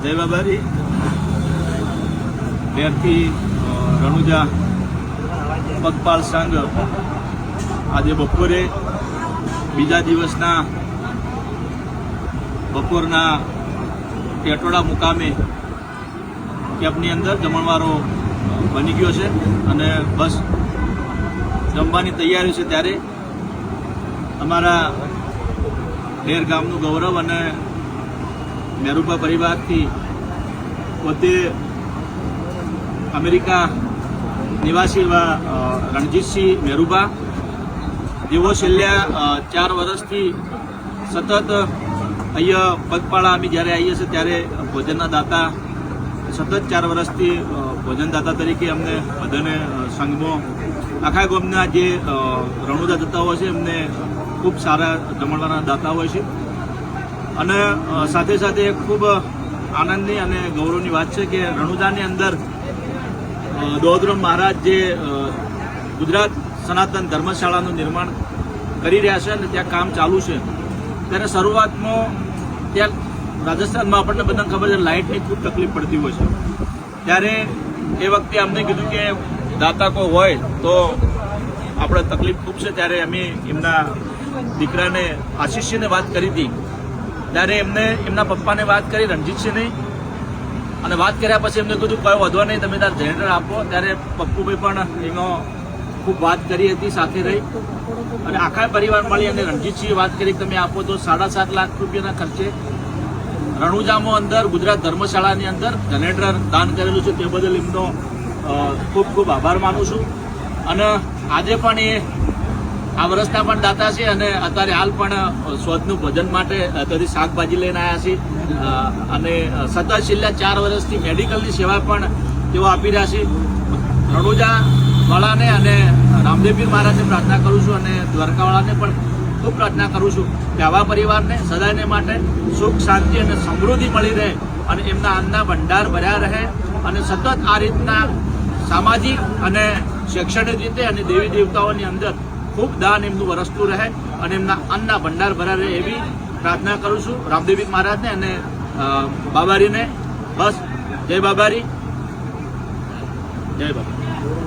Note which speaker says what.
Speaker 1: જય બાબારી ત્યારથી રણુજા પગપાળ સંઘ આજે બપોરે બીજા દિવસના બપોરના ટેટોડા મુકામે કેમ્પની અંદર જમણવારો બની ગયો છે અને બસ જમવાની તૈયારી છે ત્યારે અમારા ઢેર ગામનું ગૌરવ અને મેરુબા પરિવારથી પોતે અમેરિકા નિવાસી એવા રણજીતસિંહ મેરુબા જેઓ છેલ્લા 4 વર્ષથી સતત અહીંયા પગપાળા અમે જ્યારે આવીએ છીએ ત્યારે ભોજનના દાતા સતત 4 વર્ષથી ભોજનદાતા તરીકે અમને બધાને સંઘમાં આખા ગામના જે રણુજા જતા હોય છે એમને ખૂબ સારા જમણવારના દાતા હોય છે અને સાથે સાથે ખૂબ આનંદની અને ગૌરવની વાત છે કે રણુજાની અંદર દોદરામ મહારાજ જે ગુજરાત સનાતન ધર્મશાળાનું નિર્માણ કરી રહ્યા છે અને ત્યાં કામ ચાલુ છે ત્યારે શરૂઆતમાં ત્યાં રાજસ્થાનમાં આપણને બધાને ખબર છે લાઇટની ખૂબ તકલીફ પડતી હોય છે ત્યારે એ વખતે અમને કીધું કે દાતા કોઈ હોય તો આપણે તકલીફ ખૂબ છે ત્યારે અમે એમના દીકરાને આશીષસિંહને વાત કરી હતી ત્યારે એમને એમના પપ્પાને વાત કરી રણજીતસિંહની અને વાત કર્યા પછી એમને કીધું કોઈ વધો નહીં તમે તાર જનરેટર આપો ત્યારે પપ્પુભાઈ પણ એનો ખૂબ વાત કરી હતી સાથે રહી અને આખા પરિવાર મળી અને રણજીતસિંહે વાત કરી તમે આપો તો 7.5 લાખ રૂપિયાના ખર્ચે રણુજામાં અંદર ગુજરાત ધર્મશાળાની અંદર જનરેટર દાન કરેલું છે તે બદલ એમનો ખૂબ ખૂબ આભાર માનું છું અને આજે પણ એ આ વર્ષના પણ દાતા છે અને અત્યારે હાલ પણ સ્વદનું ભોજન માટે અત્યારે શાકભાજી લઈને આવ્યા છે અને સતત છેલ્લા 4 વર્ષથી મેડિકલની સેવા પણ તેઓ આપી રહ્યા છે રણુજા વાળાને અને રામદેવપીર મહારાજને પ્રાર્થના કરું છું અને દ્વારકાવાળાને પણ ખૂબ પ્રાર્થના કરું છું કે આવા પરિવારને સદાયને માટે સુખ શાંતિ અને સમૃદ્ધિ મળી રહે અને એમના અન્નના ભંડાર ભર્યા રહે અને સતત આ રીતના સામાજિક અને શૈક્ષણિક રીતે અને દેવી દેવતાઓની અંદર ખૂબ દાન એમનું વરસતું રહે અને એમના અન્નના ભંડાર ભર્યા રહે એવી પ્રાર્થના કરું છું રામદેવપીર મહારાજને અને બાબારીને. બસ જય બાબારી, જય બાબા.